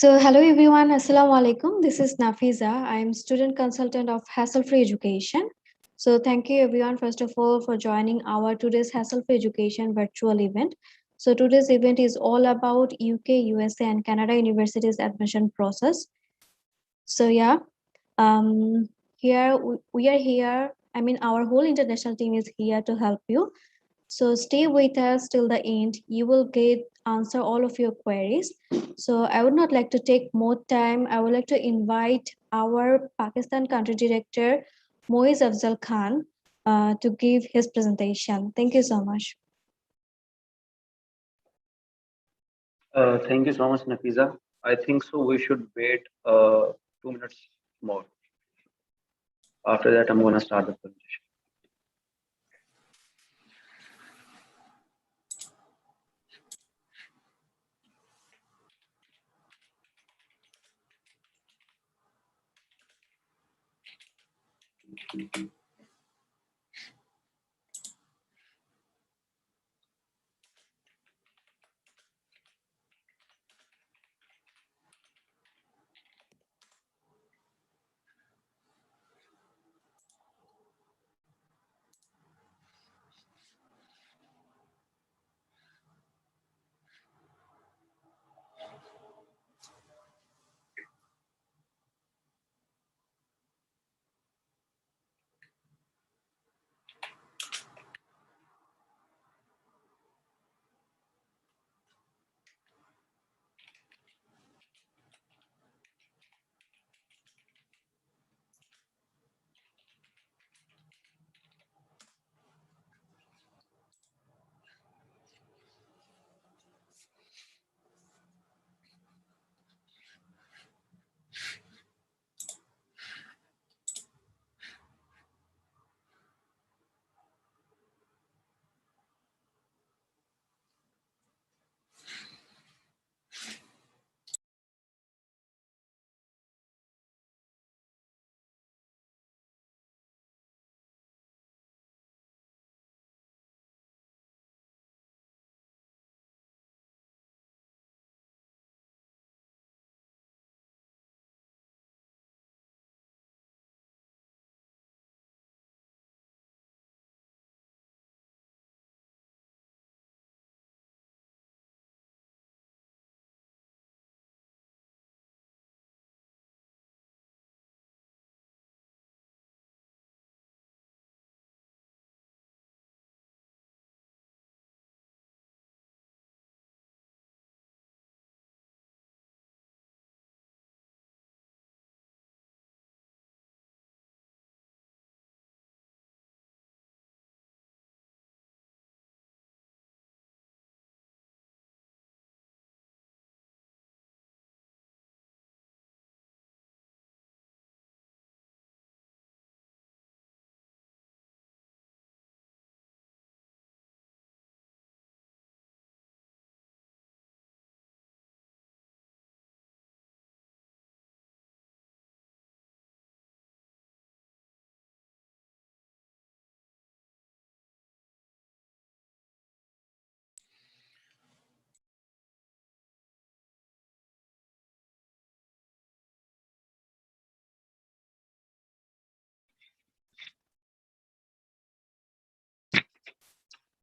Hello everyone, Assalamu alaikum. This is Nafiza. I am student consultant of Hassle Free Education. So, thank you everyone, first of all, for joining our today's Hassle Free Education virtual event. So, today's event is all about UK, USA, and Canada universities admission process. So, yeah, um, here we are here. I mean, our whole international team is here to help you. So stay with us till the end. You will get answer all of your queries. So I would not like to take more time. I would like to invite our Pakistan country director, Moiz Afzal Khan, to give his presentation. Thank you so much. Thank you so much, Nafiza. I think so. We should wait 2 minutes more. After that, I'm going to start the presentation.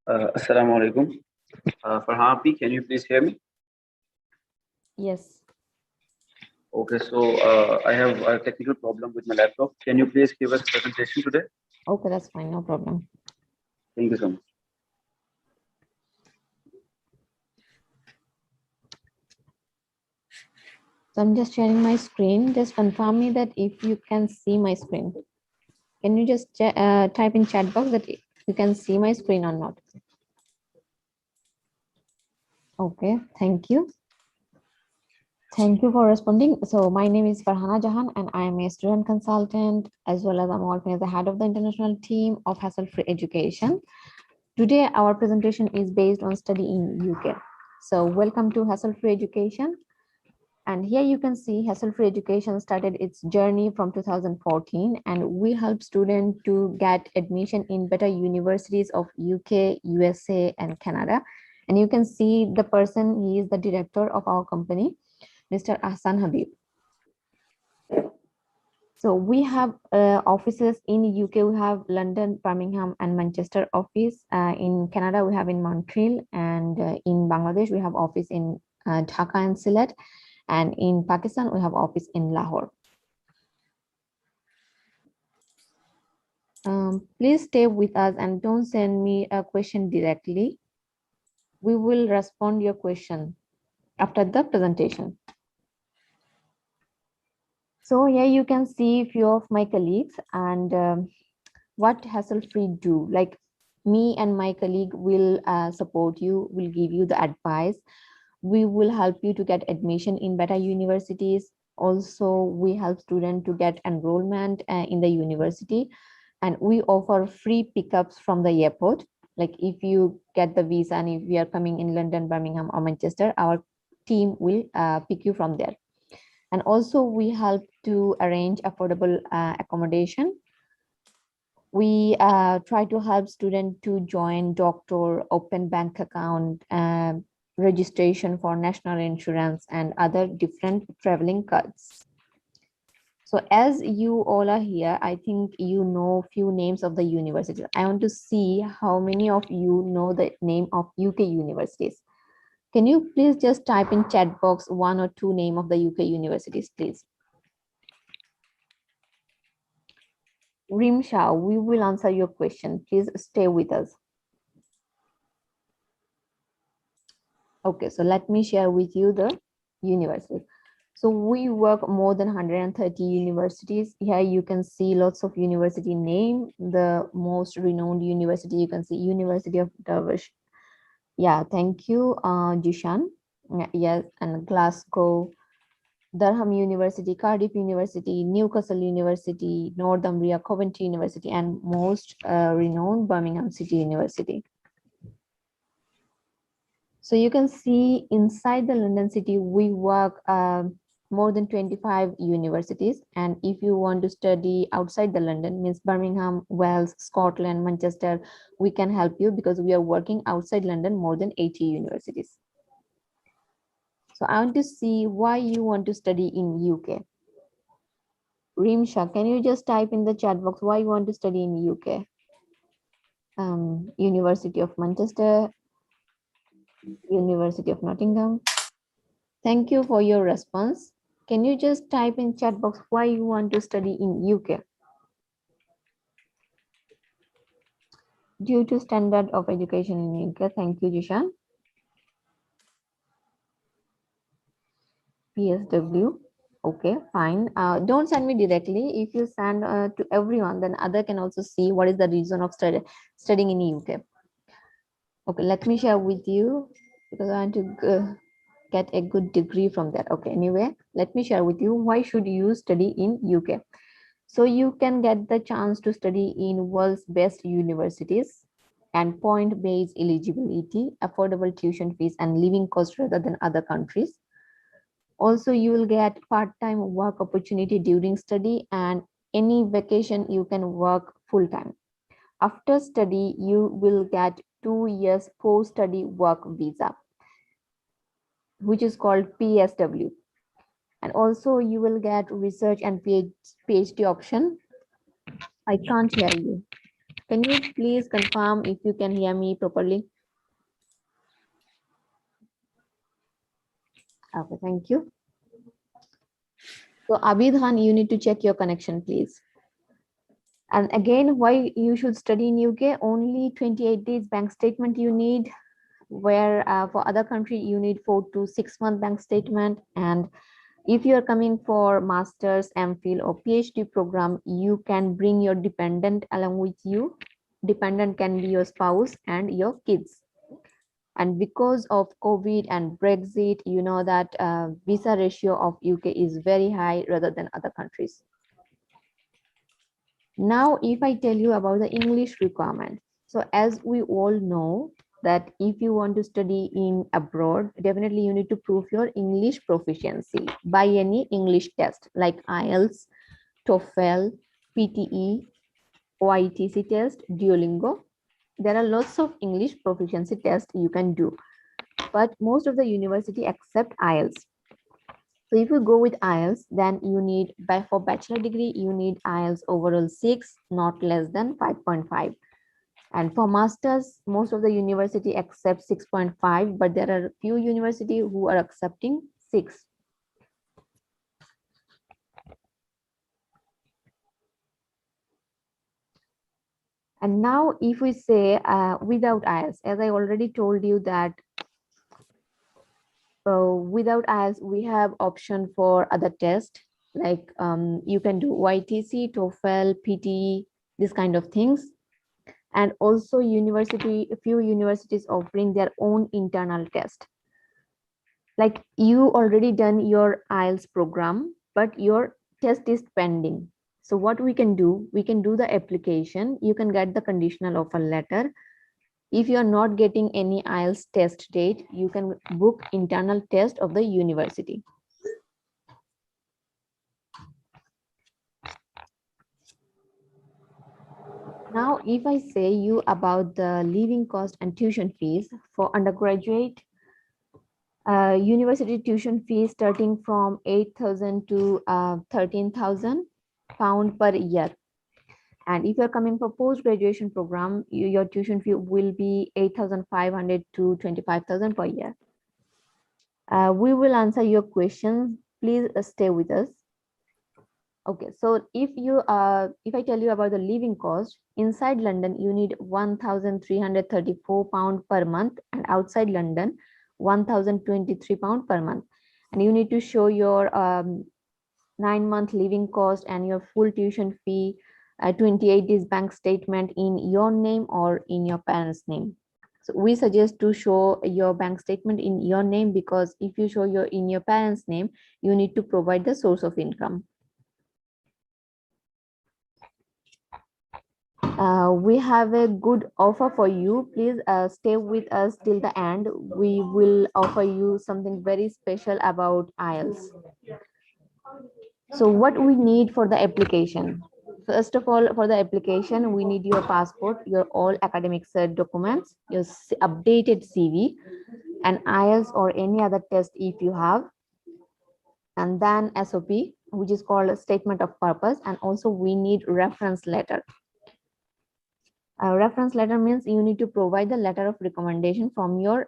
Assalamu alaikum. Farhapi, can you please hear me? Yes. Okay, so I have a technical problem with my laptop. Can you please give us a presentation today? Okay, that's fine. No problem. Thank you so much. So I'm just sharing my screen. Just confirm me that if you can see my screen. Can you just type in chat box that you can see my screen or not? Okay, thank you. Thank you for responding. So my name is Farhana Jahan and I am a student consultant as well as I'm working as the head of the international team of Hassle Free Education. Today, our presentation is based on study in UK. So welcome to Hassle Free Education. And here you can see Hassle Free Education started its journey from 2014 and we help students to get admission in better universities of UK, USA and Canada. And you can see the person, he is the director of our company. Mr. Ahsan Habib. So we have offices in UK. We have London, Birmingham, and Manchester office. In Canada, we have in Montreal, and in Bangladesh, we have office in Dhaka and Sylhet, and in Pakistan, we have office in Lahore. Please stay with us and don't send me a question directly. We will respond your question after the presentation. So here you can see a few of my colleagues and what hassle-free do. Like me and my colleague will support you, will give you the advice. We will help you to get admission in better universities. Also, we help students to get enrollment in the university. And we offer free pickups from the airport. Like if you get the visa and if we are coming in London, Birmingham, or Manchester, our team will pick you from there. And also we help to arrange affordable accommodation. We try to help students to join doctor, open bank account, registration for national insurance, and other different traveling cards. So as you all are here, I think you know few names of the universities. I want to see how many of you know the name of UK universities. Can you please just type in chat box one or two name of the UK universities, please? Rimsha, we will answer your question. Please stay with us. Okay, so let me share with you the universities. So we work more than 130 universities. Here you can see lots of university name. The most renowned university, you can see University of Derbyshire. Yeah, thank you, Jishan. Yes, and Glasgow, Durham University, Cardiff University, Newcastle University, Northumbria, Coventry University, and most renowned Birmingham City University. So you can see inside the London city, we work more than 25 universities. And if you want to study outside the London, means Birmingham, Wales, Scotland, Manchester, we can help you because we are working outside London more than 80 universities. So I want to see why you want to study in UK. Rimsha, can you just type in the chat box why you want to study in UK? University of Manchester, University of Nottingham. Thank you for your response. Can you just type in chat box why you want to study in UK? Due to standard of education in UK. Thank you, Jishan. PSW. Okay, fine. Don't send me directly. If you send to everyone, then other can also see what is the reason of studying in UK. Okay, let me share with you because I want to get a good degree from that. Okay, anyway, let me share with you why should you study in UK. So you can get the chance to study in world's best universities and point-based eligibility, affordable tuition fees, and living costs rather than other countries. Also, you will get part-time work opportunity during study, and any vacation you can work full-time. After study, you will get 2 years post-study work visa, which is called PSW. And also you will get research and PhD option. I can't hear you. Can you please confirm if you can hear me properly? Okay, thank you. So Abidhan, you need to check your connection, please. And again, why you should study in UK? Only 28 days bank statement you need, where for other country you need 4 to 6 month bank statement. And if you are coming for master's, MPhil, or PhD program, you can bring your dependent along with you. Dependent can be your spouse and your kids. And because of COVID and Brexit, you know that visa ratio of UK is very high rather than other countries. Now, if I tell you about the English requirement. So as we all know that if you want to study in abroad, definitely you need to prove your English proficiency by any English test like Ielts, TOEFL, PTE, OITC test, Duolingo. There are lots of English proficiency tests you can do, but most of the university accept IELTS. So if you go with IELTS, then you need, for bachelor degree, you need IELTS overall 6, not less than 5.5. And for masters, most of the university accept 6.5, but there are few university who are accepting 6. And now if we say without IELTS, as I already told you that without IELTS, we have option for other tests, like you can do YTC, TOEFL, PTE, this kind of things. And also a few universities offering their own internal test. Like you already done your IELTS program, but your test is pending. So what we can do the application, you can get the conditional offer letter. If you are not getting any IELTS test date, you can book internal test of the university. Now, if I say you about the living cost and tuition fees for undergraduate, university tuition fees starting from 8,000 to 13,000 pound per year. And if you're coming for post-graduation program, your tuition fee will be 8,500 to 25,000 per year. We will answer your questions. Please stay with us. Okay, so if I tell you about the living cost, inside London, you need 1,334 pound per month, and outside London, 1,023 pound per month. And you need to show your 9-month living cost and your full tuition fee, 28 days bank statement in your name or in your parents' name. So we suggest to show your bank statement in your name, because if you show in your parents' name, you need to provide the source of income. We have a good offer for you. Please stay with us till the end. We will offer you something very special about IELTS. So what we need for the application? First of all, for the application, we need your passport, your all academic cert documents, your updated CV, and IELTS or any other test if you have, and then SOP, which is called a statement of purpose, and also we need reference letter. A reference letter means you need to provide the letter of recommendation from your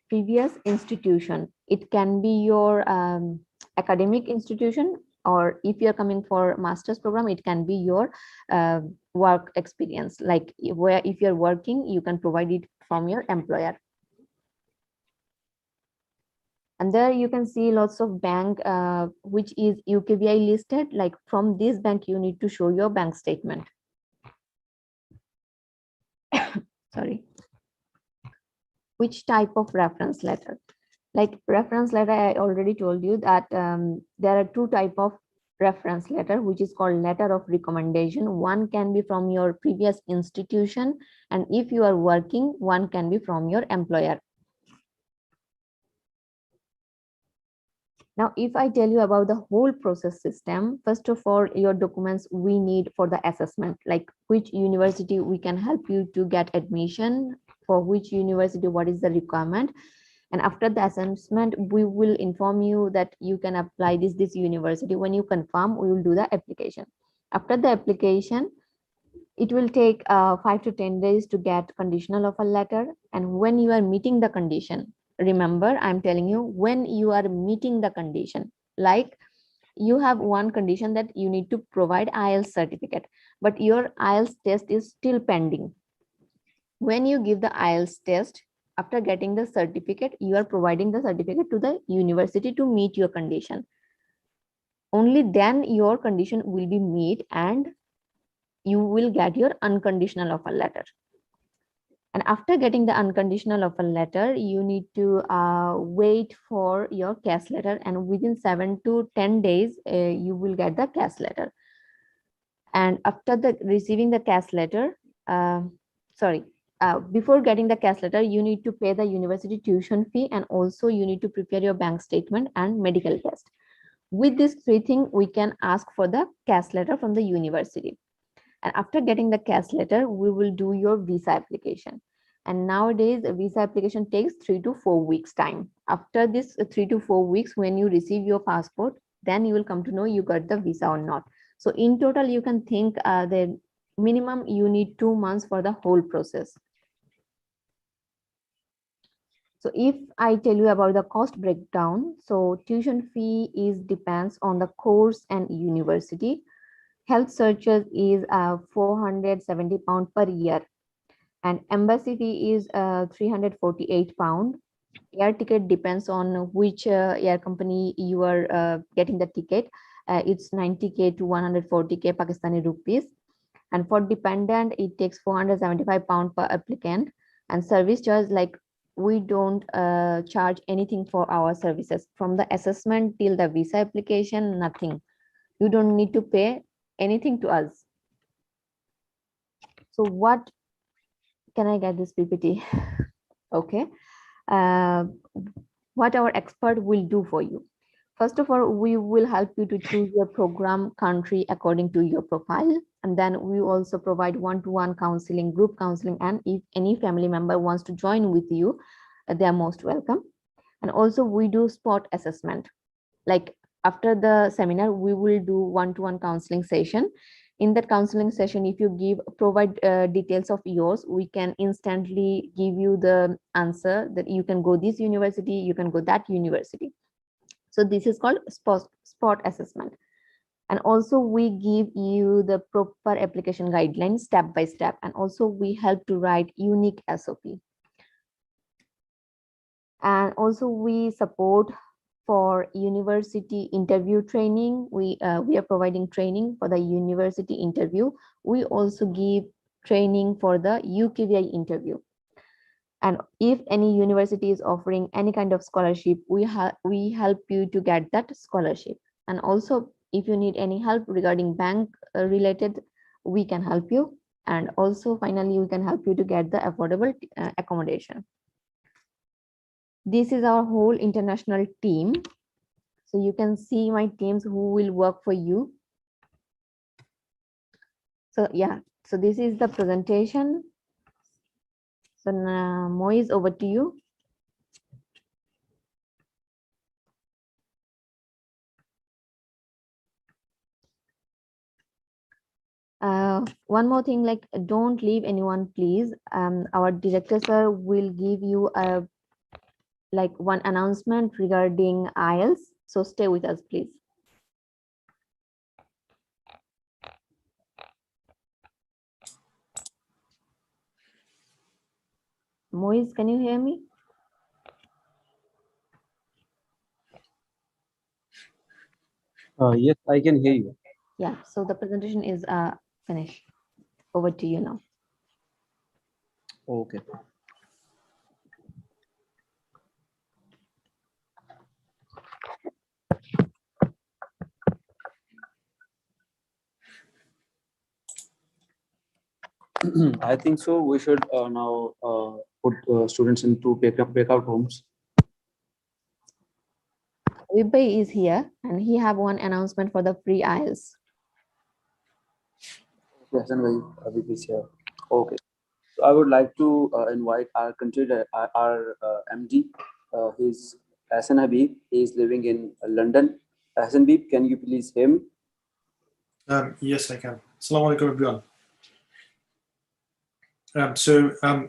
previous institution. It can be your academic institution, or if you're coming for master's program, it can be your work experience. Like where if you're working, you can provide it from your employer. And there you can see lots of bank which is UKVI listed. Like from this bank, you need to show your bank statement. Sorry. Which type of reference letter? Like reference letter, I already told you that there are two type of reference letter, which is called letter of recommendation. One can be from your previous institution, and if you are working, one can be from your employer. Now, if I tell you about the whole process system, first of all, your documents we need for the assessment, like which university we can help you to get admission, for which university, what is the requirement. And after the assessment, we will inform you that you can apply this university. When you confirm, we will do the application. After the application, it will take 5 to 10 days to get conditional offer letter. And when you are meeting the condition, remember, I'm telling you, when you are meeting the condition, like you have one condition that you need to provide IELTS certificate, but your IELTS test is still pending. When you give the IELTS test, after getting the certificate, you are providing the certificate to the university to meet your condition. Only then your condition will be met and you will get your unconditional offer letter. And after getting the unconditional offer letter, you need to wait for your CAS letter, and within 7 to 10 days, you will get the CAS letter. And after receiving the CAS letter, before getting the CAS letter, you need to pay the university tuition fee, and also you need to prepare your bank statement and medical test. With these three things, we can ask for the CAS letter from the university. And after getting the CAS letter, we will do your visa application. And nowadays, a visa application takes 3 to 4 weeks time. After this 3 to 4 weeks, when you receive your passport, then you will come to know you got the visa or not. So in total, you can think the minimum you need 2 months for the whole process. So if I tell you about the cost breakdown, so tuition fee is depends on the course and university. Health searches is £470 per year, and embassy fee is £348. Air ticket depends on which air company you are getting the ticket. It's 90k to 140k Pakistani rupees. And for dependent, it takes £475 per applicant. And service charge, like we don't charge anything for our services. From the assessment till the visa application, nothing. You don't need to pay anything to us. So what can I get this PPT? Okay. What our expert will do for you. First of all, we will help you to choose your program country according to your profile. And then we also provide one-to-one counseling, group counseling. And if any family member wants to join with you, they are most welcome. And also we do spot assessment. Like after the seminar, we will do one-to-one counseling session. In that counseling session, if you provide details of yours, we can instantly give you the answer that you can go this university, you can go that university. So this is called spot assessment. And also we give you the proper application guidelines step by step. And also we help to write unique SOP. And also we support for university interview training. We are providing training for the university interview. We also give training for the UKVI interview. And if any university is offering any kind of scholarship, we help you to get that scholarship. And also if you need any help regarding bank related, we can help you. And also finally, we can help you to get the affordable accommodation. This is our whole international team. So you can see my teams who will work for you. So yeah, so this is the presentation. So Moise, over to you. One more thing, like don't leave anyone, please. Our director sir will give you a one announcement regarding Ielts. So stay with us, please. Moise, can you hear me? Yes, I can hear you. Yeah, so the presentation is finished. Over to you now. Okay. I think so. We should now put students into breakout rooms. Vibhay is here and he have one announcement for the free Ielts. Yes, and Abhip is here. Okay. So I would like to invite our country, our MD. He's Hassan Habib. He is living in London. Hassan Habib, can you please hear me? Yes, I can. Assalamu alaikum, everyone.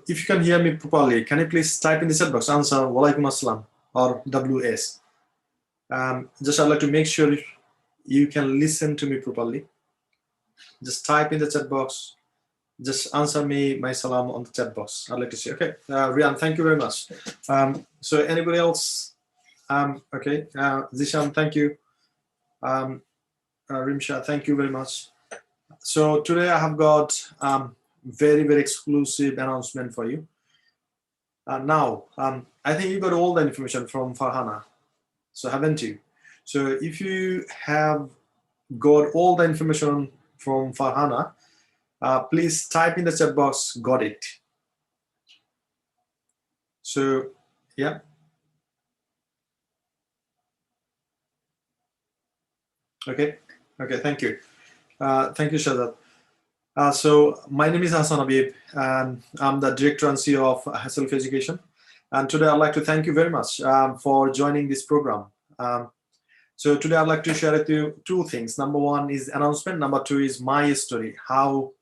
If you can hear me properly, can you please type in the chat box, answer Walaikum Assalam or WS. Just I'd like to make sure you can listen to me properly. Just type in the chat box. Just answer me my salam on the chat box. I'd like to see. Okay, Rian, thank you very much. So anybody else? Okay, Zishan, thank you. Rimsha, thank you very much. So today I have got very, very exclusive announcement for you. Now, I think you got all the information from Farhana, so haven't you? So if you have got all the information from Farhana, please type in the chat box, got it. So, yeah. Okay, thank you. Thank you, Shazad. So my name is Hassan Habib, and I'm the Director and CEO of Hassel Education. And today I'd like to thank you very much for joining this program. So today I'd like to share with you two things. Number one is announcement. Number two is my story, how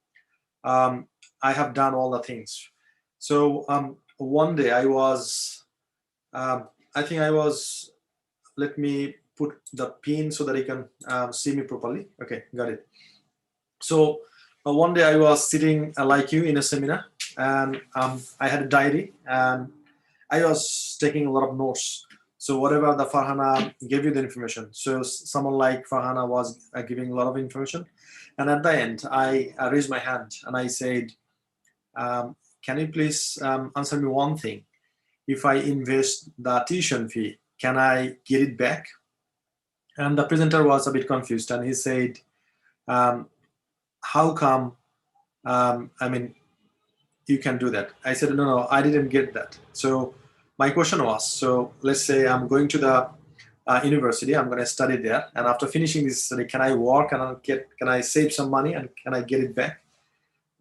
I have done all the things. So one day I was, I think I was, let me put the pin so that you can see me properly. Okay, got it. So one day I was sitting like you in a seminar, and I had a diary, and I was taking a lot of notes. So whatever the Farhana gave you the information. So someone like Farhana was giving a lot of information. And at the end, I raised my hand and I said, can you please answer me one thing? If I invest the tuition fee, can I get it back? And the presenter was a bit confused, and he said, how come, I mean, you can do that? I said, no, I didn't get that. So my question was, so let's say I'm going to the university, I'm going to study there, and after finishing this study, can I work and can I save some money and can I get it back?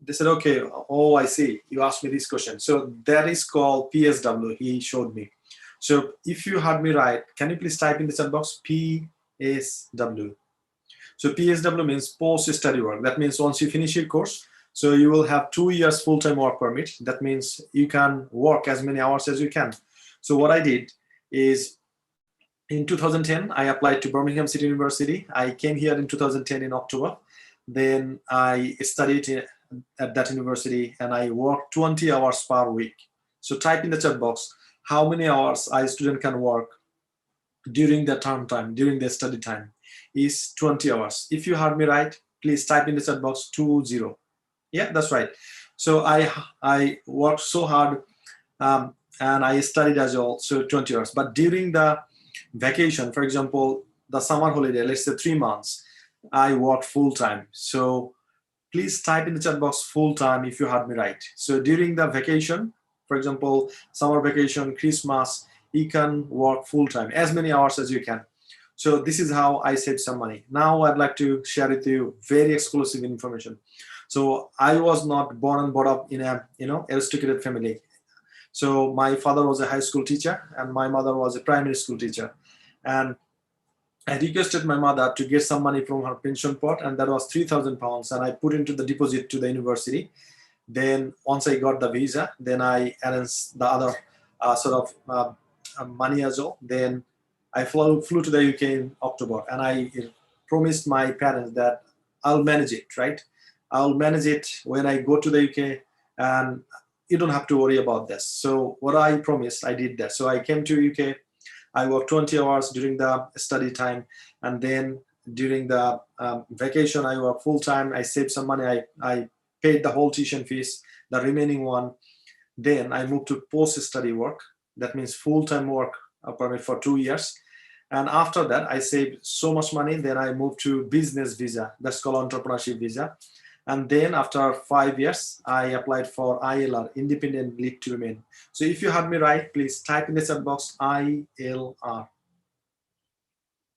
They said, okay, oh, I see, you asked me this question. So that is called PSW, he showed me. So if you heard me right, can you please type in the chat box PSW? So PSW means post-study work. That means once you finish your course, so you will have 2 years full-time work permit. That means you can work as many hours as you can. So what I did is, in 2010, I applied to Birmingham City University. I came here in 2010 in October. Then I studied at that university and I worked 20 hours per week. So type in the chat box how many hours a student can work during the term time, during the study time is 20 hours. If you heard me right, please type in the chat box 20. Yeah, that's right. So I worked so hard and I studied as well, so 20 hours. But during the vacation, for example, the summer holiday, let's say 3 months, I worked full time. So please type in the chat box full time if you heard me right. So during the vacation, for example, summer vacation, Christmas, you can work full time, as many hours as you can. So this is how I save some money. Now I'd like to share with you very exclusive information. So I was not born and brought up in a aristocratic family. So my father was a high school teacher and my mother was a primary school teacher. And I requested my mother to get some money from her pension pot, and that was £3,000, and I put into the deposit to the university. Then once I got the visa, then I arranged the other money as well. Then I flew to the UK in October, and I promised my parents that I'll manage it, right? I'll manage it when I go to the UK, and you don't have to worry about this. So what I promised, I did that. So I came to UK. I worked 20 hours during the study time, and then during the vacation, I worked full time. I saved some money. I paid the whole tuition fees, the remaining one. Then I moved to post-study work. That means full-time work permit for 2 years. And after that, I saved so much money. Then I moved to business visa. That's called entrepreneurship visa. And then after 5 years, I applied for ILR, independent leave to remain. So if you heard me right, please type in the chat box ILR.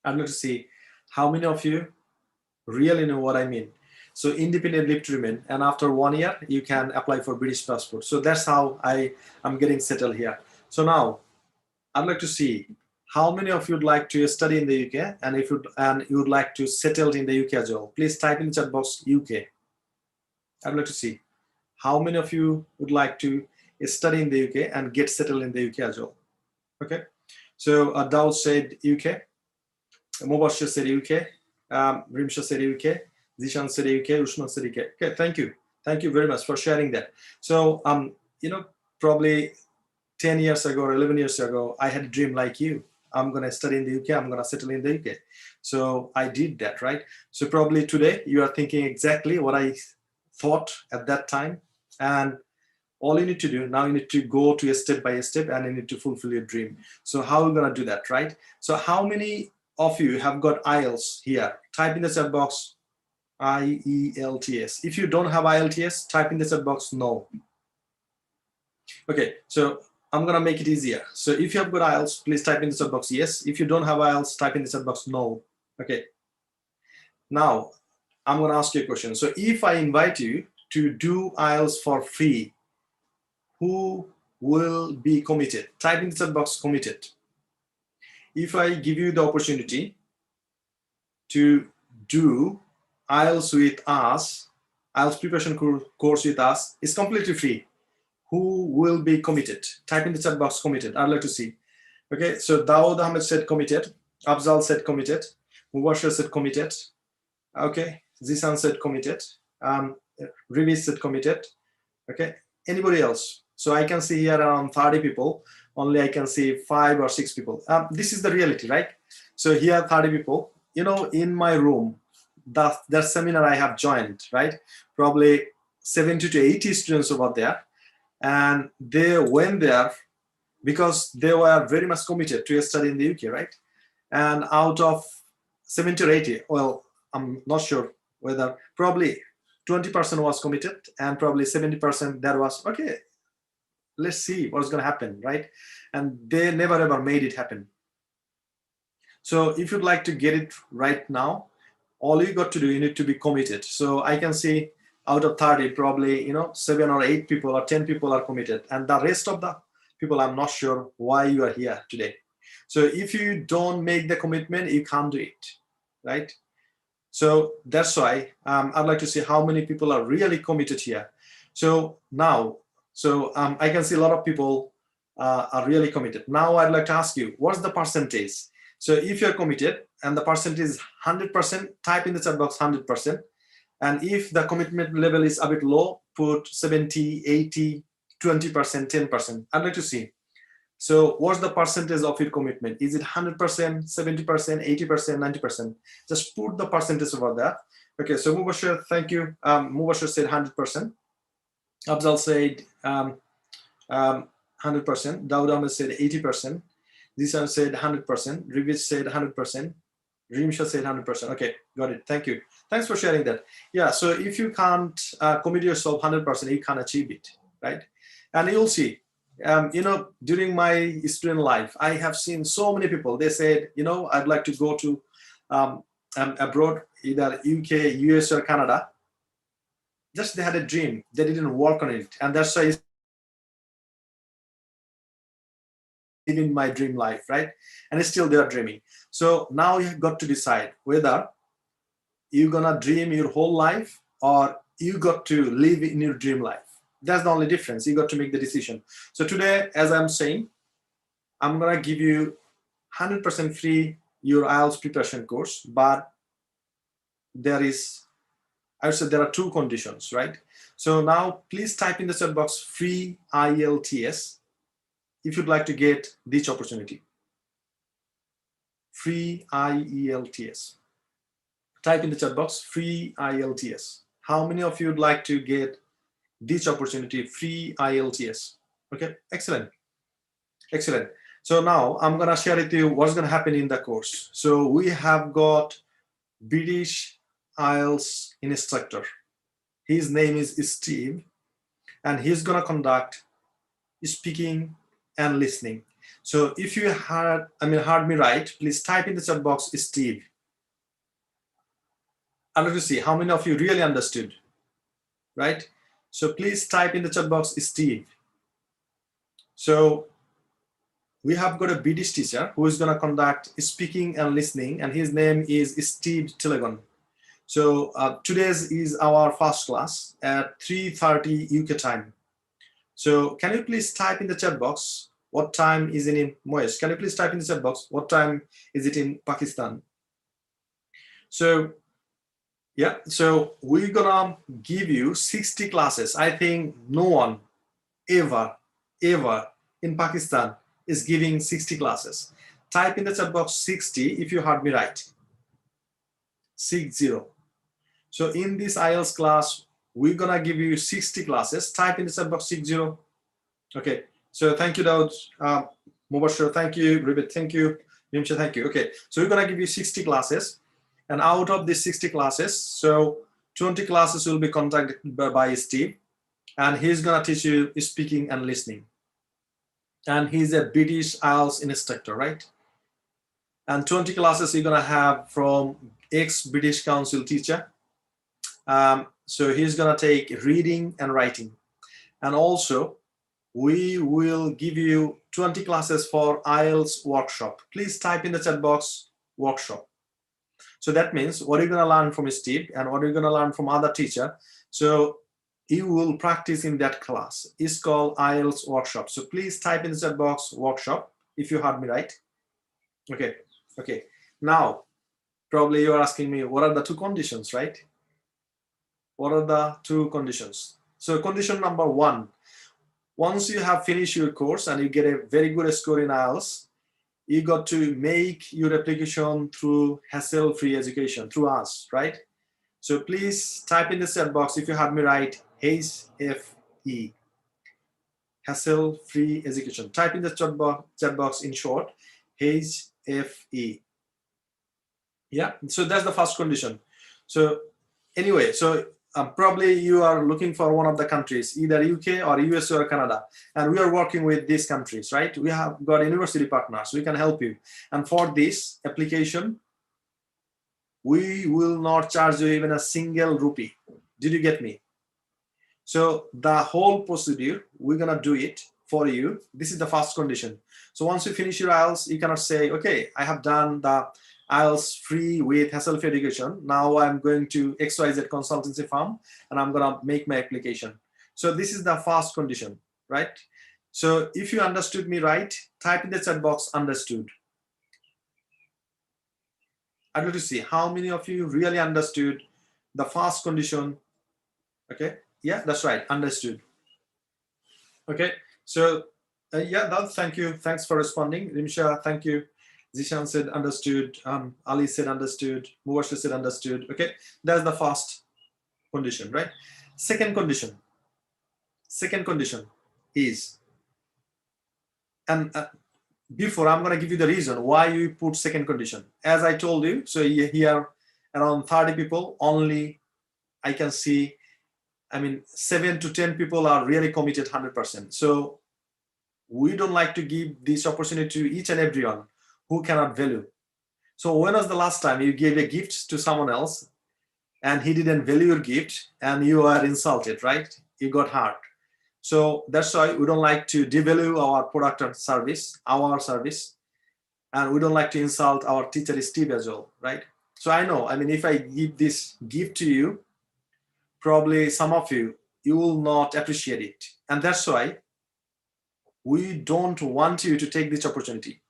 I'm going to see how many of you really know what I mean. So independent leave to remain, and after 1 year, you can apply for British passport. So that's how I am getting settled here. So now I'd like to see how many of you would like to study in the UK, and if you would like to settle in the UK as well. Please type in the chat box UK. I'd like to see how many of you would like to study in the UK and get settled in the UK as well. Okay. So Daud said UK, Mubashir said UK, Rimsha said UK, Zishan said UK, Ushman said UK. Okay, thank you. Thank you very much for sharing that. So, probably 10 years ago or 11 years ago, I had a dream like you. I'm going to study in the UK. I'm going to settle in the UK. So I did that, right? So probably today you are thinking exactly what I thought at that time. And all you need to do now, you need to go to a step by step and you need to fulfill your dream. So how are we going to do that, right? So how many of you have got IELTS here? Type in the chat box IELTS. If you don't have IELTS, type in the chat box no. Okay, so I'm going to make it easier. So if you have got IELTS, please type in the chat box yes. If you don't have IELTS, type in the chat box no. Okay. Now, I'm going to ask you a question. So if I invite you to do IELTS for free, who will be committed? Type in the chat box committed. If I give you the opportunity to do IELTS with us, IELTS preparation course with us, it's completely free. Who will be committed? Type in the chat box committed. I'd like to see. Okay, so Dawood Ahmed said committed. Afzal said committed. Mubashir said committed. Okay, Zisan said committed. Rivi said committed. Okay, anybody else? So I can see here around 30 people. Only I can see 5 or 6 people. This is the reality, right? So here 30 people. You know, in my room, that seminar I have joined, right? Probably 70 to 80 students over there. And they went there because they were very much committed to study in the UK, right? And out of 70 or 80, well, I'm not sure whether, probably 20% was committed and probably 70% there was, okay, let's see what's going to happen, right? And they never ever made it happen. So if you'd like to get it right now, all you got to do, you need to be committed. So I can see out of 30, probably, 7 or 8 people or 10 people are committed. And the rest of the people, I'm not sure why you are here today. So if you don't make the commitment, you can't do it, right? So that's why I'd like to see how many people are really committed here. So now, I can see a lot of people are really committed. Now I'd like to ask you, what's the percentage? So if you're committed and the percentage is 100%, type in the chat box 100%. And if the commitment level is a bit low, put 70, 80, 20%, 10%. I'd like to see. So what's the percentage of your commitment? Is it 100%, 70%, 80%, 90%? Just put the percentage over there. Okay, so Mubashir, thank you. Mubashir said 100%. Afzal said 100%. Dawood Ahmed said 80%. Zisan said 100%. Rivich said 100%. Rimsha said 100%. Okay, got it. Thank you. Thanks for sharing that. Yeah, so if you can't commit yourself 100%, you can't achieve it, right? And you'll see, during my student life, I have seen so many people. They said, I'd like to go to abroad, either UK, US, or Canada. Just they had a dream. They didn't work on it. And that's why living my dream life, right? And still they are dreaming. So now you've got to decide whether you're gonna dream your whole life or you got to live in your dream life. That's the only difference. You got to make the decision. So today, as I'm saying, I'm gonna give you 100% free your IELTS preparation course, but there are 2 conditions, right? So now please type in the chat box free IELTS if you'd like to get this opportunity. Free IELTS. Type in the chat box free IELTS. How many of you would like to get this opportunity, free IELTS? Okay, excellent. Excellent. So now I'm going to share with you what's going to happen in the course. So we have got British IELTS instructor. His name is Steve, and he's going to conduct speaking and listening. So if you heard me right, please type in the chat box Steve. I'd like to see how many of you really understood, right? So please type in the chat box Steve. So we have got a British teacher who is going to conduct speaking and listening, and his name is Steve Tillegon. So today's is our first class at 3:30 UK time. So can you please type in the chat box what time is it in Moesh? Can you please type in the chat box what time is it in Pakistan? So yeah, so we're gonna give you 60 classes. I think no one ever in Pakistan is giving 60 classes. Type in the chat box 60 if you heard me right. 60. So in this IELTS class, we're gonna give you 60 classes. Type in the chat box 60. Okay, so thank you, Daud. Mubashir, thank you. Ribet, thank you. Nimcha, thank you. Okay, so we're gonna give you 60 classes. And out of these 60 classes, so 20 classes will be conducted by Steve. And he's gonna teach you speaking and listening. And he's a British IELTS instructor, right? And 20 classes you're gonna have from ex-British Council teacher. So he's gonna take reading and writing. And also, we will give you 20 classes for Ielts workshop. Please type in the chat box workshop. So that means what you're gonna learn from Steve and what you're gonna learn from other teacher. So you will practice in that class. It's called Ielts workshop. So please type in the chat box workshop if you heard me right. Okay, okay. Now, probably you're asking me, what are the two conditions, right? What are the two conditions? So condition number one, once you have finished your course and you get a very good score in IELTS, you got to make your application through hassle-free education, through us, right? So please type in the chat box if you heard me right, HFE, hassle-free education. Type in the chat box in short, HFE. Yeah, so that's the first condition. So anyway, so probably you are looking for one of the countries, either UK or US or Canada, and we are working with these countries, right? We have got university partners, we can help you. And for this application, we will not charge you even a single rupee. Did you get me? So the whole procedure, we're gonna do it for you. This is the first condition. So once you finish your IELTS, you cannot say, okay, I have done the IELTS free with hassle-free education. Now I'm going to XYZ consultancy firm and I'm gonna make my application. So this is the first condition, right? So if you understood me right, type in the chat box understood. I'd like to see how many of you really understood the first condition. Okay, yeah, that's right, understood. Okay, so yeah, thank you. Thanks for responding. Rimsha, thank you. Zishan said understood. Ali said understood. Mubashir said understood. Okay, that's the first condition, right? Second condition is, and before I'm going to give you the reason why you put second condition. As I told you, so here around 30 people only, I can see, I mean, 7 to 10 people are really committed 100%. So we don't like to give this opportunity to each and everyone who cannot value. So when was the last time you gave a gift to someone else and he didn't value your gift and you are insulted, right? You got hurt. So that's why we don't like to devalue our product or service, our service, and we don't like to insult our teacher Steve as well, right? So I know, I mean, if I give this gift to you, probably some of you will not appreciate it. And that's why we don't want you to take this opportunity.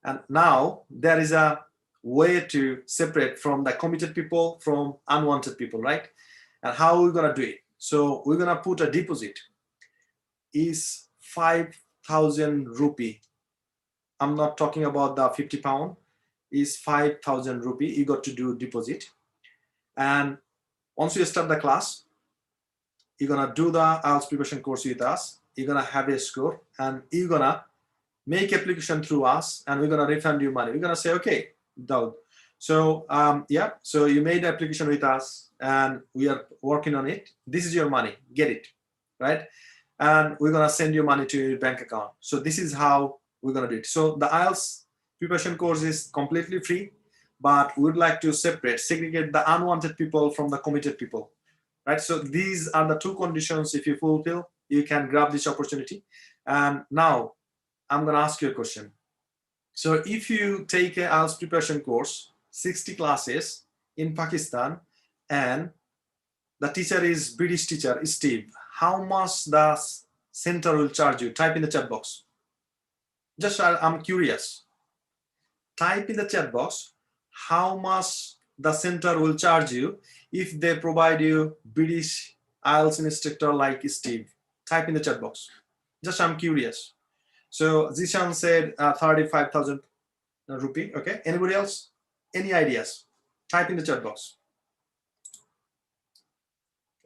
And now there is a way to separate from the committed people from unwanted people, right? And how are we gonna do it? So we're gonna put a deposit. Is 5,000 rupee. I'm not talking about the 50 pound. Is 5,000 rupee. You got to do deposit. And once you start the class, you're gonna do the IELTS preparation course with us. You're gonna have a score and you're gonna make application through us and we're gonna refund you money. We're gonna say, okay, Daud. So yeah, so you made the application with us and we are working on it. This is your money, get it, right? And we're gonna send you money to your bank account. So this is how we're gonna do it. So the IELTS preparation course is completely free, but we'd like to segregate the unwanted people from the committed people, right? So these are the two conditions. If you fulfill, you can grab this opportunity. And now I'm gonna ask you a question. So if you take a IELTS preparation course, 60 classes in Pakistan, and the teacher is British teacher, Steve, how much the center will charge you? Type in the chat box. Just I'm curious. Type in the chat box how much the center will charge you if they provide you British IELTS instructor like Steve. Type in the chat box. Just I'm curious. So Zishan said 35,000 rupee. Okay. Anybody else? Any ideas? Type in the chat box.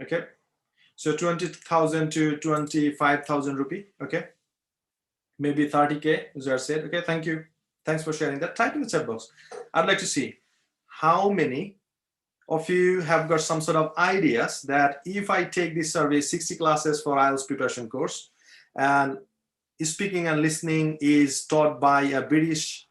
Okay. So 20,000 to 25,000 rupee. Okay. Maybe 30K, as I said. Okay. Thank you. Thanks for sharing that. Type in the chat box. I'd like to see how many of you have got some sort of ideas that if I take this survey, 60 classes for IELTS preparation course, and speaking and listening is taught by a British,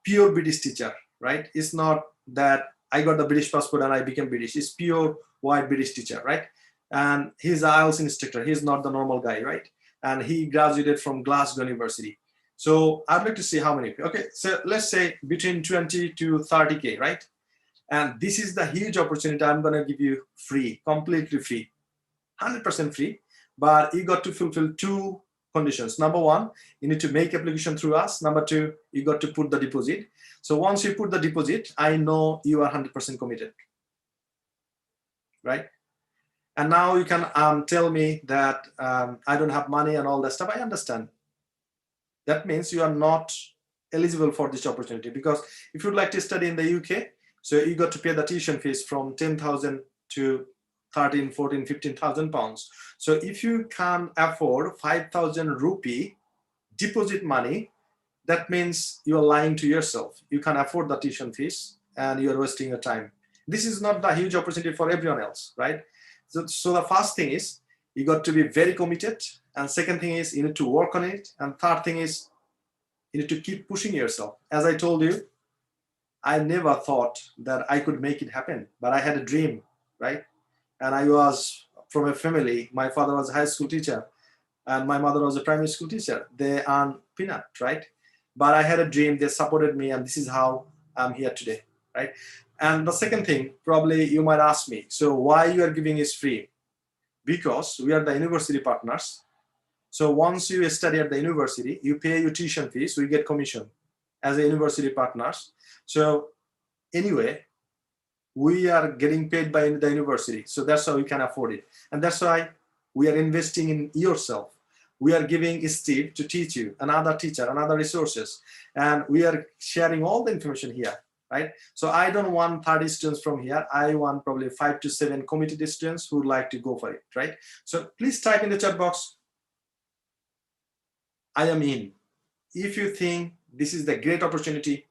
pure British teacher, right? It's not that I got the British passport and I became British. He's pure white British teacher, right? And he's an IELTS instructor. He's not the normal guy, right? And he graduated from Glasgow University. So I'd like to see how many. Okay, so let's say between 20 to 30K, right? And this is the huge opportunity I'm going to give you free, completely free, 100% free. But you got to fulfill 2 conditions. Number 1, you need to make application through us. Number 2, you got to put the deposit. So once you put the deposit, I know you are 100% committed, right? And now you can tell me that I don't have money and all that stuff. I understand. That means you are not eligible for this opportunity, because if you'd like to study in the UK, so you got to pay the tuition fees from 10,000 to 13, 14, 15,000 pounds. So if you can afford 5,000 rupee deposit money, that means you are lying to yourself. You can afford the tuition fees and you're wasting your time. This is not the huge opportunity for everyone else, right? So the first thing is you got to be very committed. And second thing is you need to work on it. And third thing is you need to keep pushing yourself. As I told you, I never thought that I could make it happen, but I had a dream, right? And I was from a family. My father was a high school teacher and my mother was a primary school teacher. They earn peanut, right? But I had a dream, they supported me, and this is how I'm here today, right? And the second thing, probably you might ask me, so why you are giving is free? Because we are the university partners. So once you study at the university, you pay your tuition fees, we get commission as a university partners. So anyway, we are getting paid by the university. So that's how we can afford it. And that's why we are investing in yourself. We are giving Steve to teach you, another teacher, another resources. And we are sharing all the information here, right? So I don't want 30 students from here. I want probably 5 to 7 committed students who would like to go for it, right? So please type in the chat box, I am in. If you think this is the great opportunity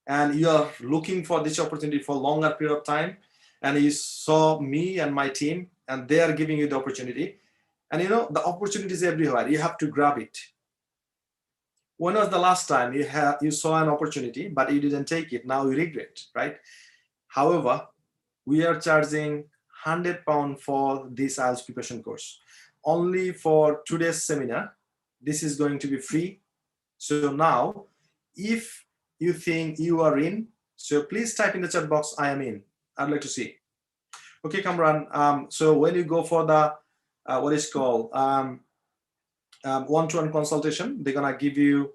and you are looking for this opportunity for a longer period of time, and you saw me and my team and they are giving you the opportunity, and you know the opportunity is everywhere, you have to grab it. When was the last time you saw an opportunity but you didn't take it? Now you regret, right? However, we are charging £100 for this IELTS preparation course. Only for today's seminar, this is going to be free. So now, if you think you are in, so please type in the chat box, I am in. I'd like to see. Okay, Kamran. So when you go for the, what is called, one-to-one consultation, they're gonna give you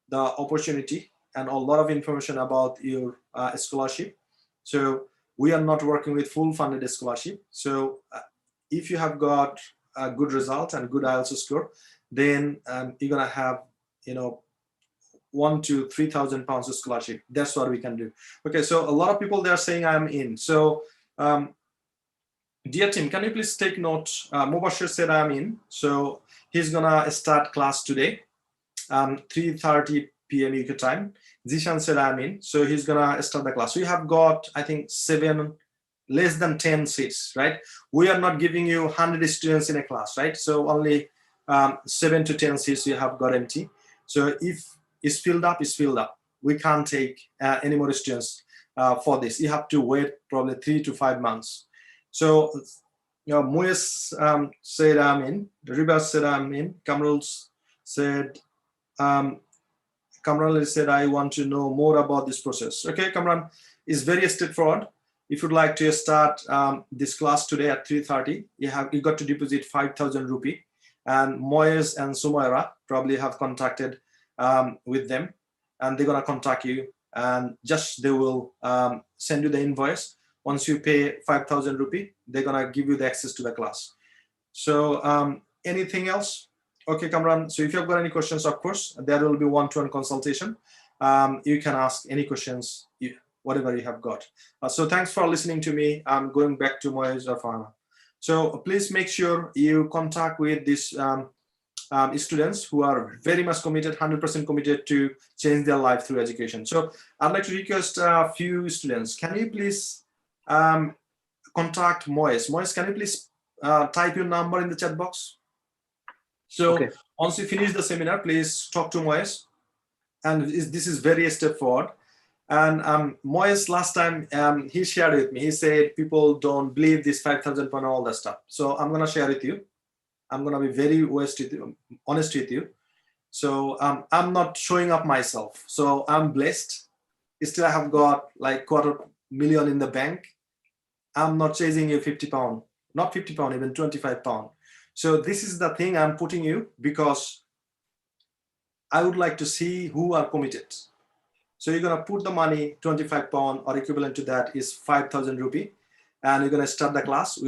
the opportunity and a lot of information about your scholarship. So we are not working with full funded scholarship. So if you have got a good result and good IELTS score, then you're gonna have, you know, 1,000 to 3,000 pounds of scholarship. That's what we can do. Okay, so a lot of people, they're saying I'm in. So dear team, can you please take note? Mubashir said I'm in. So he's gonna start class today, 3:30 p.m. UK time. Zishan said I'm in. So he's gonna start the class. We have got, I think, less than 10 seats, right? We are not giving you 100 students in a class, right? So only 7 to 10 seats you have got empty. So if it's filled up, it's filled up. We can't take any more students for this. You have to wait probably 3 to 5 months. So, you know, Moyes said I'm in. Ribas said I'm in. Kamrul said, Kamran said, I want to know more about this process. Okay, Kamran, is very straightforward. If you'd like to start this class today at 3:30, you got to deposit 5,000 rupee. And Moyes and Sumaira probably have contacted with them, and they're gonna contact you, and just they will send you the invoice. Once you pay 5,000 rupee, they're gonna give you the access to the class. So anything else? Okay, Kamran. So if you've got any questions, of course, there will be one-to-one consultation. You can ask any questions, whatever you have got. So thanks for listening to me. I'm going back to Moyes or Farhana. So please make sure you contact with these students who are very much committed, 100% committed to change their life through education. So I'd like to request a few students. Can you please contact Moyes? Moyes, can you please type your number in the chat box? So okay. Once you finish the seminar, please talk to Moyes. And this is very straightforward. And Moyes last time he shared with me, he said people don't believe this 5,000 pound all that stuff. So I'm gonna share with you. I'm gonna be very honest with you. So I'm not showing up myself. So I'm blessed. Still, I have got like $250,000 in the bank. I'm not chasing you 50 pound, not 50 pound, even 25 pound. So this is the thing I'm putting you because I would like to see who are committed. So you're gonna put the money, 25 pound or equivalent to that is 5,000 rupee, and you're gonna start the class.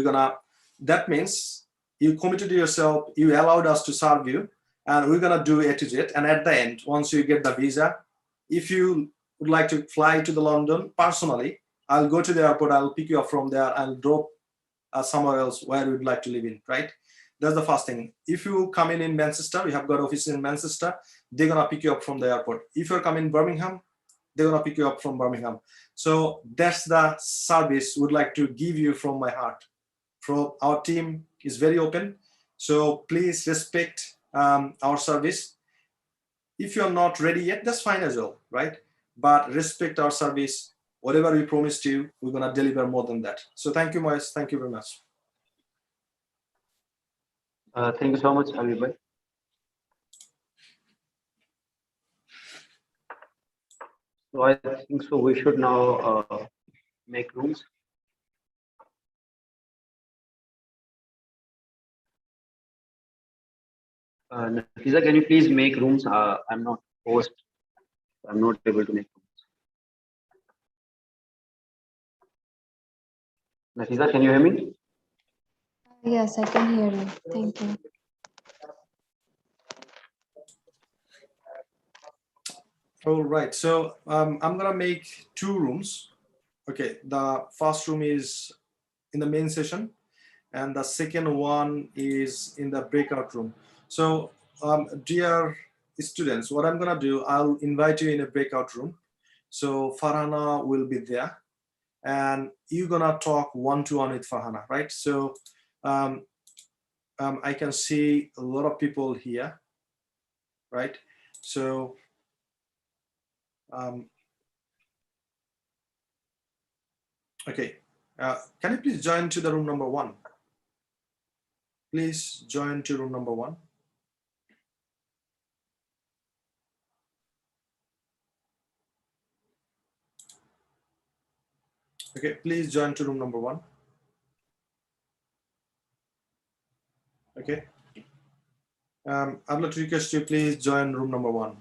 That means you committed to yourself, you allowed us to serve you, and we're gonna do A to Z. And at the end, once you get the visa, if you would like to fly to the London personally, I'll go to the airport, I'll pick you up from there and drop somewhere else where you'd like to live in, right? That's the first thing. If you come in Manchester, we have got offices in Manchester, they're gonna pick you up from the airport. If you're coming Birmingham, they're gonna pick you up from Birmingham. So that's the service we'd like to give you from my heart. From our team is very open. So please respect our service. If you're not ready yet, that's fine as well, right? But respect our service. Whatever we promised you, we're gonna deliver more than that. So thank you, Moyes. Thank you very much. Thank you so much, Habib bhai. So I think so. We should now make rooms. Nafisa, can you please make rooms? I'm not host. I'm not able to make rooms. Nafisa, can you hear me? Yes, I can hear you. Thank you. All right. So I'm gonna make 2 rooms. Okay. The first room is in the main session, and the second one is in the breakout room. So dear students, what I'm gonna do, I'll invite you in a breakout room. So Farhana will be there, and you're gonna talk one-to-one with Farhana, right? So I can see a lot of people here, right? So okay, can you please join to the room number 1? Please join to room number 1. Okay, please join to room number 1. Okay. I'd like to request you please join room number 1.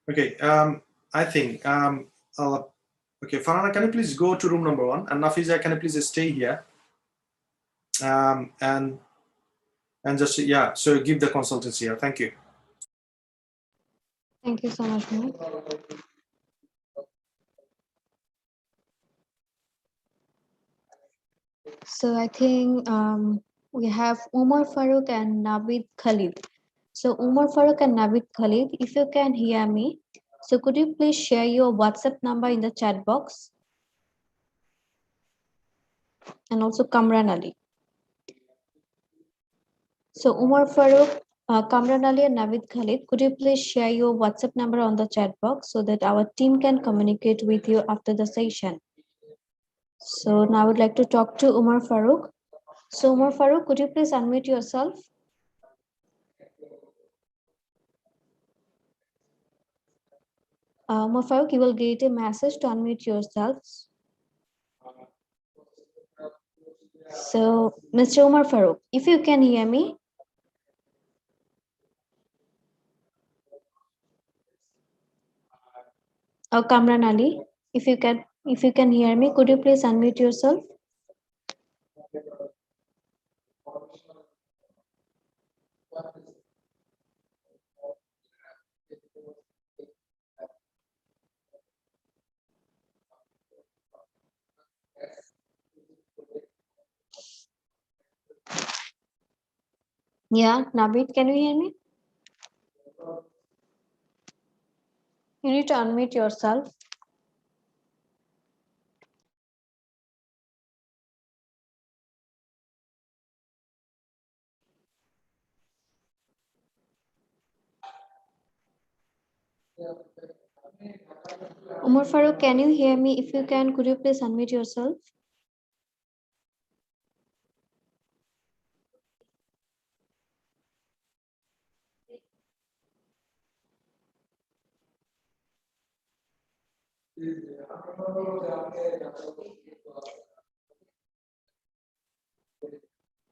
Okay, I think, okay, Farhana, can you please go to room number 1? And Nafiza, can you please stay here? And just, yeah, so give the consultancy here. Thank you. Thank you so much, Mo. So I think we have Umar Farooq and Navid Khalid. So Umar Farooq and Navid Khalid, if you can hear me, so could you please share your WhatsApp number in the chat box? And also Kamran Ali. So Umar Farooq, Kamran Ali and Navid Khalid, could you please share your WhatsApp number on the chat box so that our team can communicate with you after the session? So now I would like to talk to Umar Farooq. So Umar Farooq, could you please unmute yourself? Umar Farooq, you will get a message to unmute yourselves. So Mr. Umar Farooq, if you can hear me. Or Kamran Ali, if you can hear me, could you please unmute yourself? Yeah, Nabit, can you hear me? You need to unmute yourself. Umar Farooq, can you hear me? If you can, could you please unmute yourself?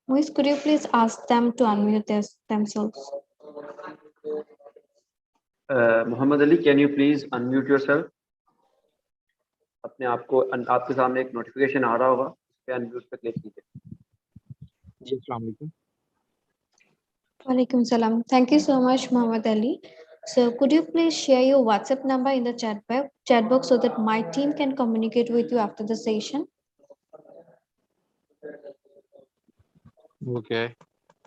Moise, could you please ask them to unmute themselves? Muhammad Ali, can you please unmute yourself? अपने आप को आपके सामने एक notification आ रहा होगा, उस पे अनम्यूट पे क्लिक कीजिए. जी, अस्सलाम वालेकुम. Walaikum salam. Thank you so much, Muhammad Ali. So could you please share your WhatsApp number in the chat box so that my team can communicate with you after the session? Okay.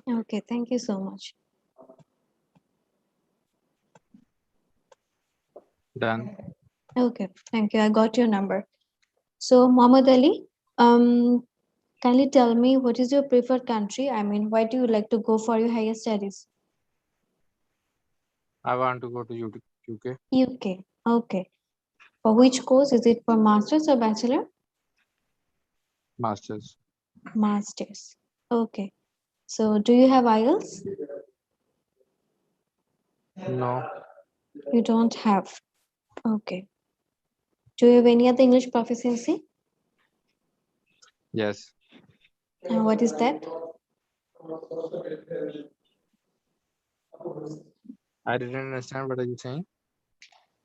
Okay, thank you so much. Done. Okay, thank you. I got your number. So Muhammad Ali, kindly tell me what is your preferred country? I mean, why do you like to go for your higher studies? I want to go to UK. UK. Okay. For which course? Is it for master's or bachelor? Masters. Master's. Okay. So do you have IELTS? No. You don't have. Okay. Do you have any other English proficiency? Yes. What is that? I didn't understand what are you saying.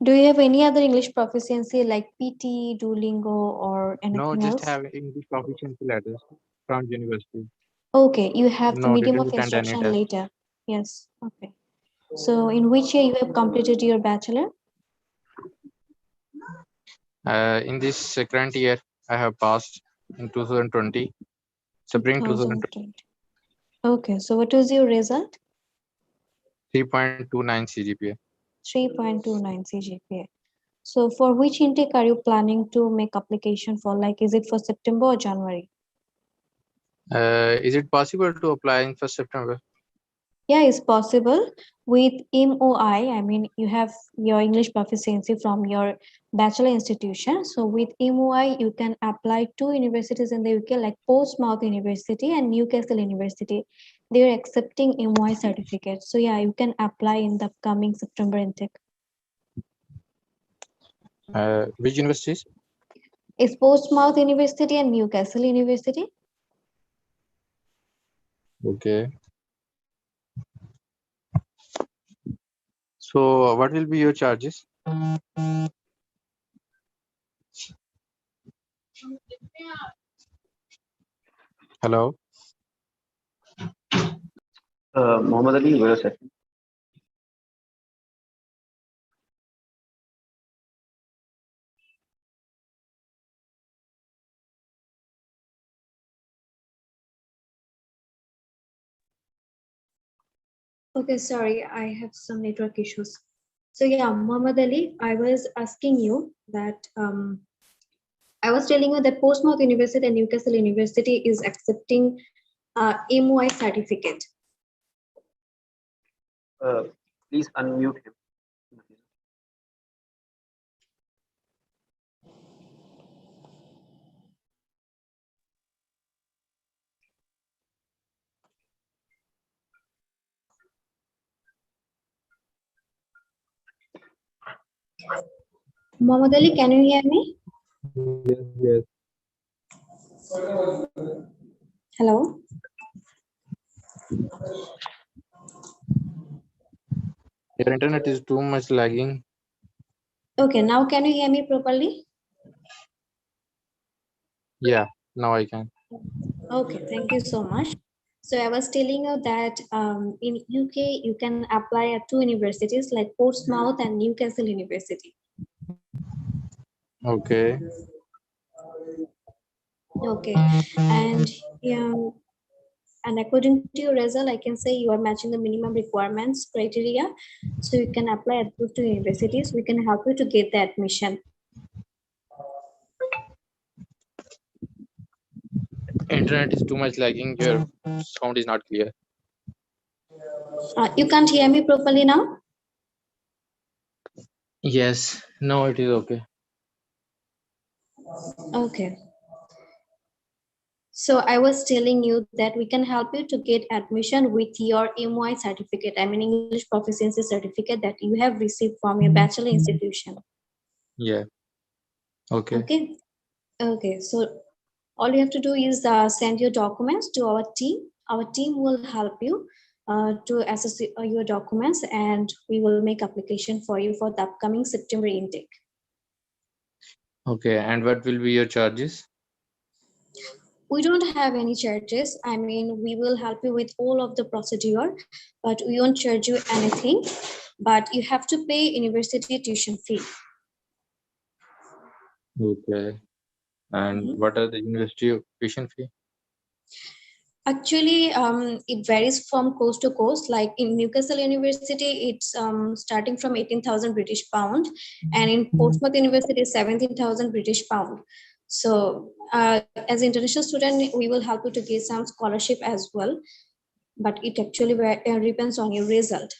Do you have any other English proficiency like PT, Duolingo, or anything No, else? just have English proficiency letters from university. Okay, you have the No, medium didn't of attend any instruction test. later. Yes. Okay. So in which year you have completed your bachelor? In this current year, I have passed in 2020. Spring 2020. 2020. Okay. So what was your result? 3.29 CGPA. 3.29 CGPA. So for which intake are you planning to make application for? Like, is it for September or January? Is it possible to apply in 1st September? Yeah, it's possible. With MOI, I mean, you have your English proficiency from your bachelor institution. So with MOI, you can apply to universities in the UK like Portsmouth University and Newcastle University. They're accepting MOI certificates. So yeah, you can apply in the upcoming September intake. Which universities? It's Portsmouth University and Newcastle University. Okay. So what will be your charges? Hello. Muhammad Ali, wait a second. Okay, sorry, I have some network issues. So yeah, Muhammad Ali, I was asking you that I was telling you that Portsmouth University and Newcastle University is accepting MOI certificate. Please unmute him. Muhammad Ali, can you hear me? Yes. Hello. Your internet is too much lagging. Okay, now can you hear me properly? Yeah, now I can. Okay, thank you so much. So I was telling you that in UK you can apply at two universities like Portsmouth and Newcastle University. Okay. Okay, and yeah, and according to your result, I can say you are matching the minimum requirements criteria. So you can apply at those two universities. We can help you to get the admission. Internet is too much lagging. Your sound is not clear. You can't hear me properly now? Yes. No, it is okay. Okay. So I was telling you that we can help you to get admission with your MY certificate, I mean English proficiency certificate that you have received from your bachelor institution. Yeah. Okay. Okay. Okay. So all you have to do is send your documents to our team. Our team will help you to assess your documents, and we will make application for you for the upcoming September intake. Okay. And what will be your charges? We don't have any charges. I mean, we will help you with all of the procedure, but we won't charge you anything. But you have to pay university tuition fee. Okay. And Mhm. what are the university tuition fee? Actually, it varies from coast to coast. Like in Newcastle University, it's starting from 18,000 British pound, and in Portsmouth University, 17,000 British pound. So, as an international student, we will help you to get some scholarship as well. But it actually depends on your result,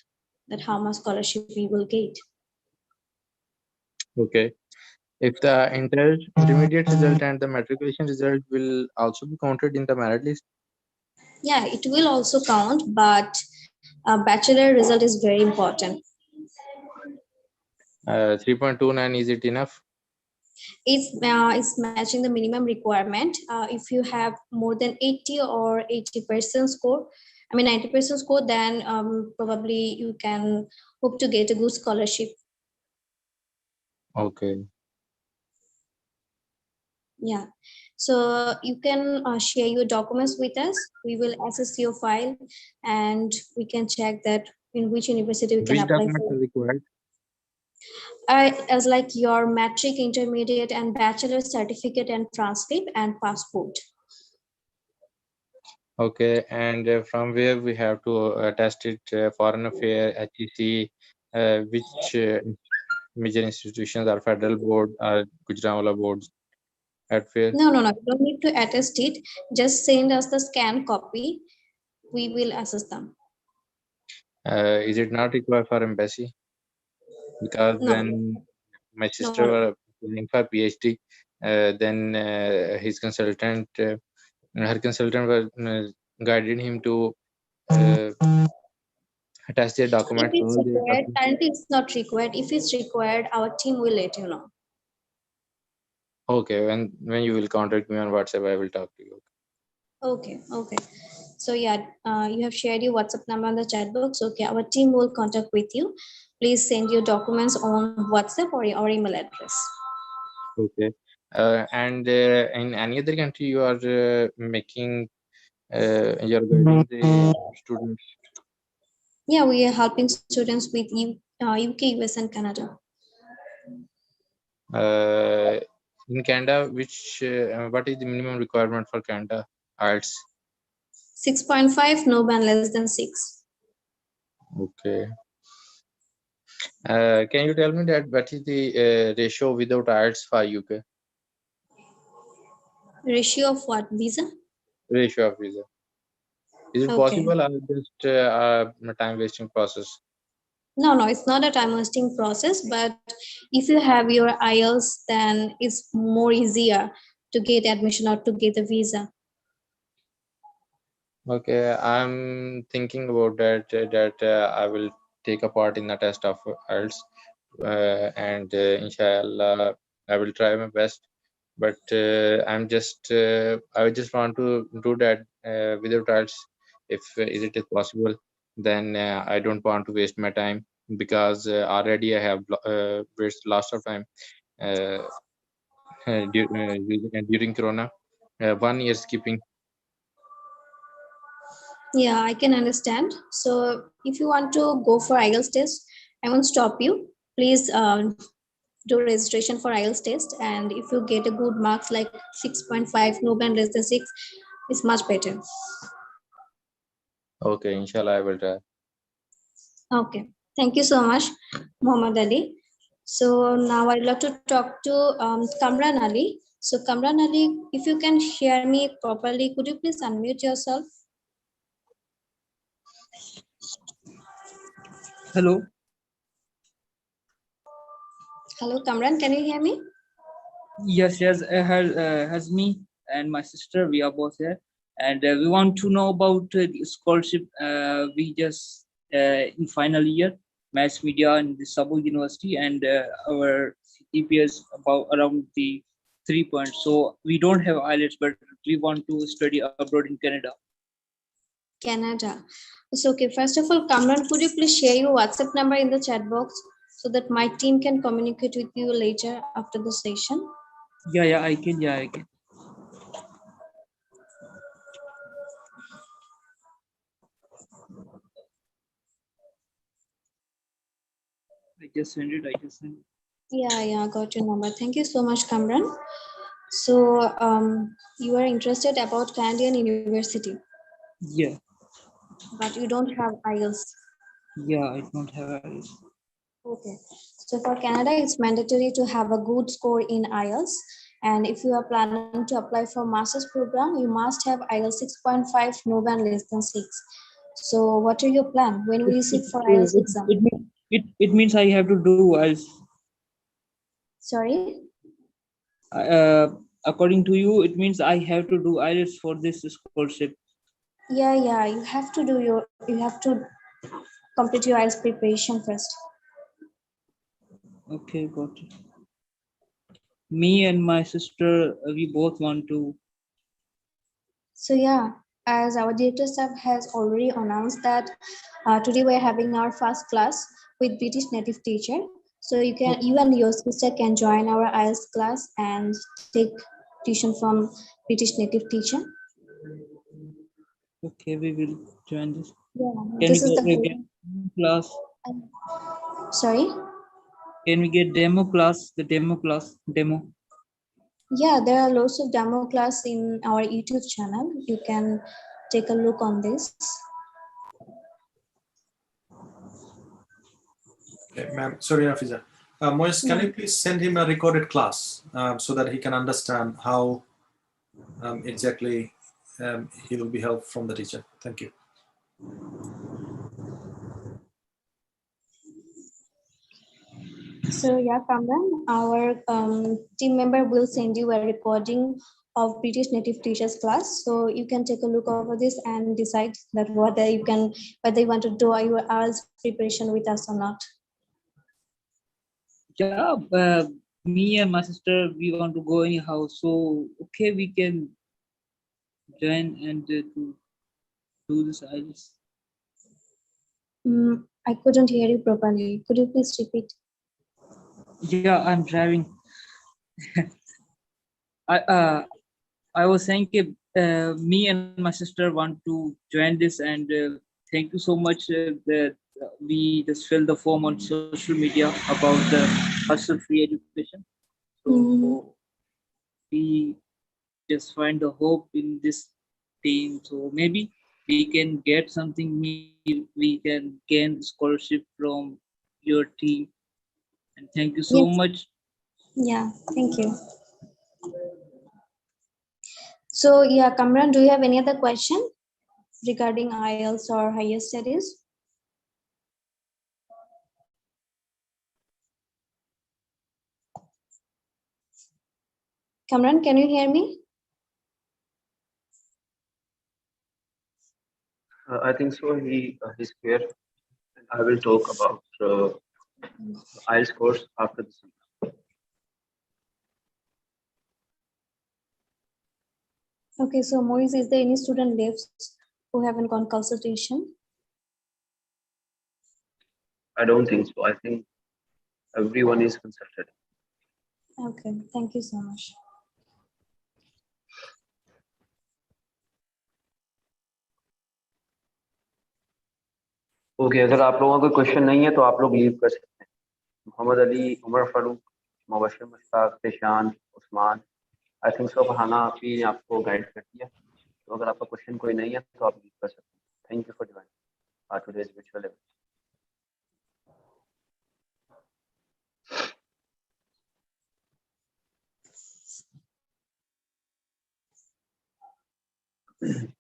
that how much scholarship we will get. Okay. If the intermediate result and the matriculation result will also be counted in the merit list? Yeah, it will also count, but bachelor result is very important. 3.29, is it enough? It's matching the minimum requirement. If you have more than 80 or 80% score, I mean 90% score, then probably you can hope to get a good scholarship. Okay. Yeah, so you can share your documents with us. We will assess your file, and we can check that in which university we can Which apply documents for. are required? As like your matric, intermediate, and bachelor certificate and transcript and passport. Okay. And from where we have to attest it? Foreign Affairs, HEC, which major institutions are federal board or Gujranwala boards at where? No, you don't need to attest it. Just send us the scan copy. We will assess them. Is it not required for embassy? Because No, when my sister no. was applying for PhD, then her consultant was guided him to uh, attach their If documents, it's all their required, documents. currently it's not required. If it's required, our team will let you know. Okay, when you will contact me on WhatsApp, I will talk to you. Okay. So yeah, you have shared your WhatsApp number on the chat box. Okay, our team will contact with you. Please send your documents on WhatsApp or your email address. Okay. And in any other country, you are making, you're guiding the students. Yeah, we are helping students with UK, US, and Canada. In Canada, what is the minimum requirement for Canada? IELTS. 6.5, no ban less than 6. Okay. Can you tell me that what is the ratio without IELTS for UK? Ratio of what? Visa? Ratio of visa. Is it Okay. possible or just a time wasting process? No, it's not a time wasting process, but if you have your IELTS, then it's more easier to get admission or to get the visa. Okay, I'm thinking about that I will take a part in the test of IELTS, and inshallah I will try my best. But I just want to do that without IELTS. If is it is possible, then I don't want to waste my time because already I have wasted lots of time uh, during Corona. 1 year skipping. Yeah, I can understand. So if you want to go for IELTS test, I won't stop you. Please do registration for IELTS test, and if you get a good marks like 6.5, no band less than 6, it's much better. Okay, inshallah I will try. Okay, thank you so much, Muhammad Ali. So now I'd love to talk to Kamran Ali. So Kamran Ali, if you can hear me properly, could you please unmute yourself? Hello. Hello, Kamran, can you hear me? Yes, has me and my sister. We are both here, and we want to know about the scholarship. We just in final year, mass media in the Sabo University, and our CTP is about around the 3 points. So we don't have IELTS, but we want to study abroad in Canada. Canada. So, okay, first of all, Kamran, could you please share your WhatsApp number in the chat box so that my team can communicate with you later after the session? Yeah, I can. Yeah, I can. I just send it. Yeah, got your number. Thank you so much, Kamran. So, you are interested about Canadian University, Yeah, but you don't have IELTS. yeah, I don't have IELTS. Okay. So for Canada, it's mandatory to have a good score in IELTS. And if you are planning to apply for master's program, you must have IELTS 6.5, no than less than 6. So what are your plan? When will you sit for IELTS exam? It means I have to do IELTS. Sorry? According to you, it means I have to do IELTS for this scholarship. Yeah, you have to complete your IELTS preparation first. Okay, got it. Me and my sister, we both want to. So yeah, as our director staff has already announced that today we're having our first class with British native teacher. So you and your sister can join our IELTS class and take tuition from British native teacher. Okay, we will join this. Yeah, Can this we is the get class? sorry. Can we get demo class? The demo class demo. Yeah, there are lots of demo class in our YouTube channel. You can take a look on this. Okay, ma'am, sorry, Nafiza. Moise, can you please send him a recorded class so that he can understand how exactly he will be helped from the teacher? Thank you. So yeah, Kamran, our team member will send you a recording of British native teachers class. So you can take a look over this and decide that whether you want to do your IELTS preparation with us or not. Yeah, me and my sister, we want to go anyhow. So okay, we can join and to do this IELTS. I couldn't hear you properly. Could you please repeat? Yeah, I'm driving. I was saying me and my sister want to join this, and thank you so much that we just filled the form on social media about the hassle-free education. So we just find the hope in this team. So maybe we can get something. We can gain scholarship from your team. And thank you so Yes. much. Yeah, thank you. So yeah, Kamran, do you have any other question regarding IELTS or higher studies? Kamran, can you hear me? I think so. He's here, and I will talk about IELTS course after this. Okay, so Maurice, is there any student left who haven't gone consultation? I don't think so. I think everyone is consulted. Okay, thank you so much. Okay अगर आप लोगों का question नहीं है तो आप लोग leave कर सकते हैं मोहम्मद अली उमर फारूक मुबशर मुश्ताक पेशान Usman I think so Farhana आपी ने आपको गाइड कर दिया तो अगर आपका क्वेश्चन कोई नहीं है तो आप लीव कर सकते हैं thank you for joining today's virtual event